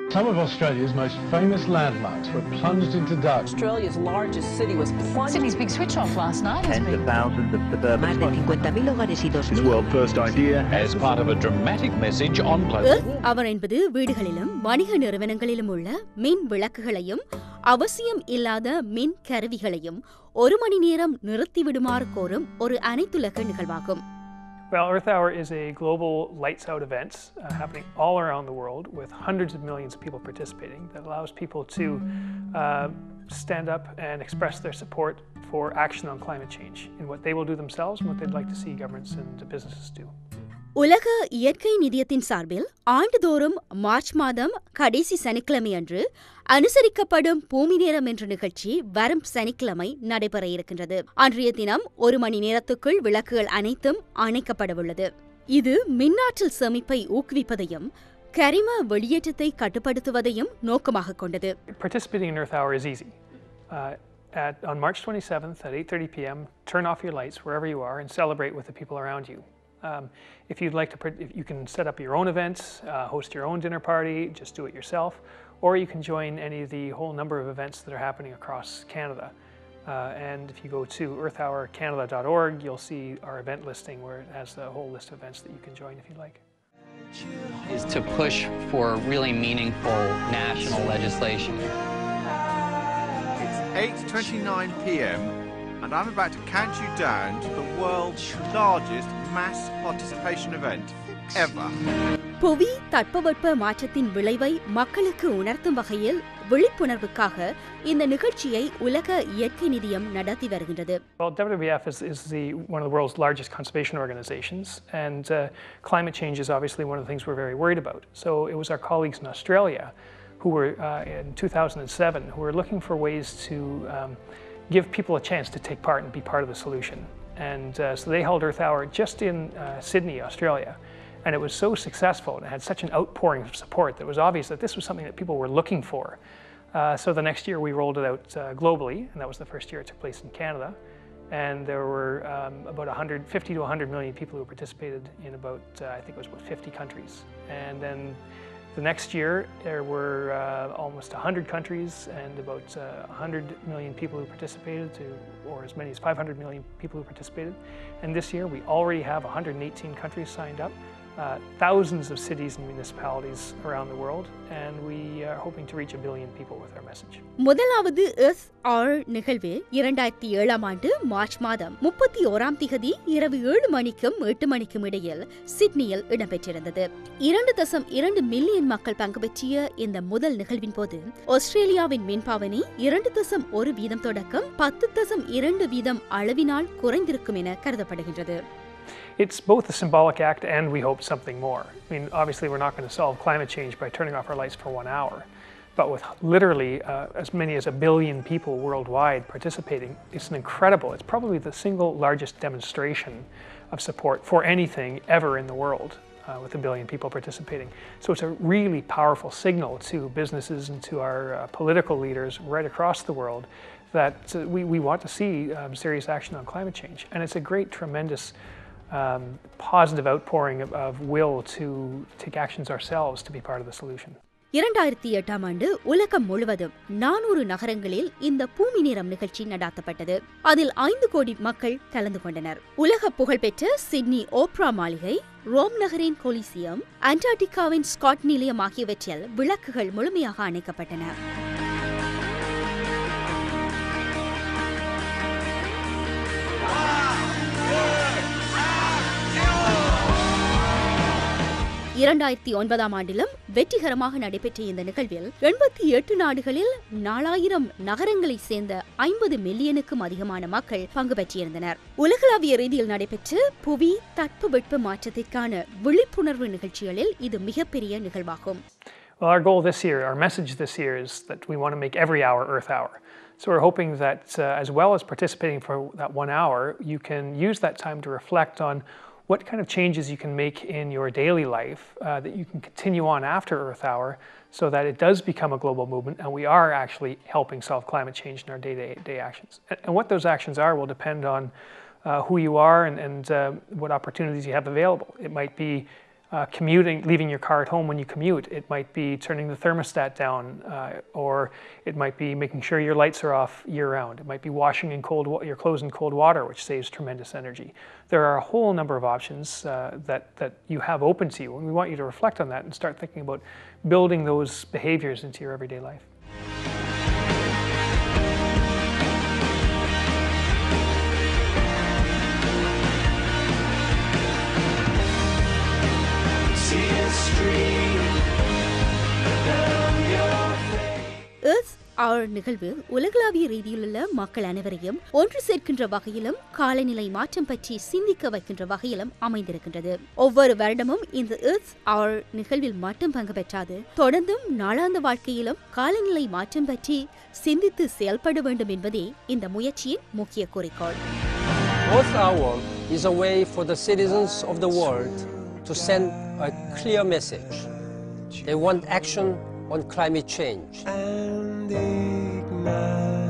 Some of Australia's most famous landmarks were plunged into darkness. Australia's largest city was plunged. Sydney's big switch off last night. Tens of thousands of suburban Más de 50.000 hogares y 2.000. His world first idea as part of a dramatic message on global warming. அவர் என்பது வீடுகளிலும் வணிக நிறுவனங்களிலும் உள்ள மின் விளக்குகளையும் அவசியம் இல்லாத மின் கருவிகளையும் ஒரு மணி நேரம் நிறுத்திவிடுமாறு கோரும் ஒரு அனைத்துலக நிகழ்வாகும். Well, Earth Hour is a global lights out event happening all around the world with hundreds of millions of people participating that allows people to stand up and express their support for action on climate change in what they will do themselves and what they'd like to see governments and businesses do. உலக இயற்கை நிதியத்தின் சார்பில் ஆண்டுதோறும் March மாதம் கடைசி சனிக்கிழமை அன்று அனுசரிக்கப்படும் பூமி நேரம் என்ற நிகழ்ச்சி வரும் சனிக்கிழமை நடைபெற இருக்கின்றது. அன்றைய தினம் ஒரு மணி நேரத்துக்குள் விளக்குகள் அனைத்தும் அணைக்கப்படவுள்ளது. இது மின்னாற்றல் சேமிப்பை ஊக்குவிப்பதையும் கரிம வெளியேற்றத்தை கட்டுப்படுத்துவதையும் நோக்கமாக கொண்டது. Participating in Earth Hour is easy. On March 27th at 8:30 p.m., turn off your lights wherever you are and celebrate with the people around you. If you'd like to, you can set up your own events, host your own dinner party, just do it yourself, or you can join any of the whole number of events that are happening across Canada. And if you go to earthhourcanada.org, you'll see our event listing where it has a whole list of events that you can join if you'd like. Is to push for really meaningful national legislation. It's 8:29 p.m. and I'm about to count you down to the world's largest mass participation event ever. புவி தட்பவெப்ப மாற்றத்தின் விளைவை மக்களுக்கு உணர்த்தும் வகையில் விழிப்புணர்வுக்காக இந்த நிகழ்ச்சியை உலக இயற்கை நிதியம் நடத்தி வருகின்றது. Well, WWF is one of the world's largest conservation organizations, and climate change is obviously one of the things we're very worried about. So it was our colleagues in Australia who were in 2007 who were looking for ways to give people a chance to take part and be part of the solution. And so they held Earth Hour just in Sydney, Australia. And it was so successful and it had such an outpouring of support that it was obvious that this was something that people were looking for. So the next year we rolled it out globally, and that was the first year it took place in Canada. And there were about 50 to 100 million people who participated in about, I think it was about 50 countries. And then the next year, there were almost 100 countries and about 100 million people who participated, or as many as 500 million people who participated. And this year, we already have 118 countries signed up, thousands of cities and municipalities around the world, and we are hoping to reach 1 billion people with our message. முதலாவது earth R நிகழ்வு 2007 ஆண்டு March மாதம் 31ஆம் திகதி இரவு 7 மணிக்கும் 8 மணிக்கும் இடையில் சிட்னியில் இடம்பெற்றிருந்தது. 2.2 மில்லியன் மக்கள் பங்கு பெற்றிய இந்த முதல் நிகழ்வின் போது ஆஸ்திரேலியாவின் மின்பாவனை 2.1 வீதம் தொடக்கம் 10.2 வீதம் அளவினால் குறைந்திருக்கும் என கருதப்படுகின்றது. It's both a symbolic act and we hope something more. I mean, obviously we're not going to solve climate change by turning off our lights for 1 hour, but with literally as many as 1 billion people worldwide participating, it's it's probably the single largest demonstration of support for anything ever in the world, with 1 billion people participating. So it's a really powerful signal to businesses and to our political leaders right across the world that we want to see serious action on climate change. And it's a great, tremendous positive outpouring of will to take actions ourselves to be part of the solution. 2008ஆம் ஆண்டு உலகம் முழுவதும் 400 நகரங்களில் இந்த பூமி நேரம் நிகழ்ச்சி நடாத்தப்பட்டது. அதில் 5 கோடி மக்கள் கலந்து கொண்டனர். உலக புகழ்பெற்ற சிட்னி ஓப்ரா மாளிகை, ரோம் நகரின் கொலிசியம், அண்டார்டிகாவின் ஸ்காட் நிலையம் ஆகியவற்றில் விளக்குகள் முழுமையாக அணைக்கப்பட்டன. இரண்டாயிரத்தி 2009ஆம் ஆண்டிலும் வெற்றிகரமாக நடைபெற்ற இந்த நிகழ்வில் 88 நாடுகளில் 4000 நகரங்களைச் சேர்ந்த 50 மில்லியனுக்கும் அதிகமான மக்கள் பங்கு பெற்றிருந்தனர். உலகளாவிய ரீதியில் நடைபெற்ற புவி தட்பவெப்ப மாற்றத்திற்கான விழிப்புணர்வு நிகழ்ச்சிகளில் இது மிகப்பெரிய நிகழ்வாகும். Well, our goal this year, our message this year is that we want to make every hour Earth Hour. So we're hoping that as well as participating for that 1 hour, you can use that time to reflect on what kind of changes you can make in your daily life that you can continue on after Earth Hour so that it does become a global movement and we are actually helping solve climate change in our day-to-day actions. And what those actions are will depend on who you are and what opportunities you have available. It might be leaving your car at home when you commute. It might be turning the thermostat down, or it might be making sure your lights are off year-round. It might be washing your clothes in cold water, which saves tremendous energy. There are a whole number of options that you have open to you, and we want you to reflect on that and start thinking about building those behaviors into your everyday life. Earth Hour நிகழ்வு உலகளாவிய ரீதியிலுள்ள மக்கள் அனைவரையும் ஒன்று சேர்க்கின்ற வகையிலும் காலநிலை மாற்றம் பற்றி சிந்திக்க வைக்கின்ற வகையிலும் அமைந்திருக்கின்றது. ஒவ்வொரு வருடமும் இந்த Earth Hour நிகழ்வில் மட்டும் பங்கு பெற்றாது தொடர்ந்தும் நாளாந்த வாழ்க்கையிலும் காலநிலை மாற்றம் பற்றி சிந்தித்து செயல்பட வேண்டும் என்பதே இந்த முயற்சியின் முக்கிய குறிக்கோள். Earth Hour is a way for the citizens of the world to send a clear message. They want action on climate change. And ignite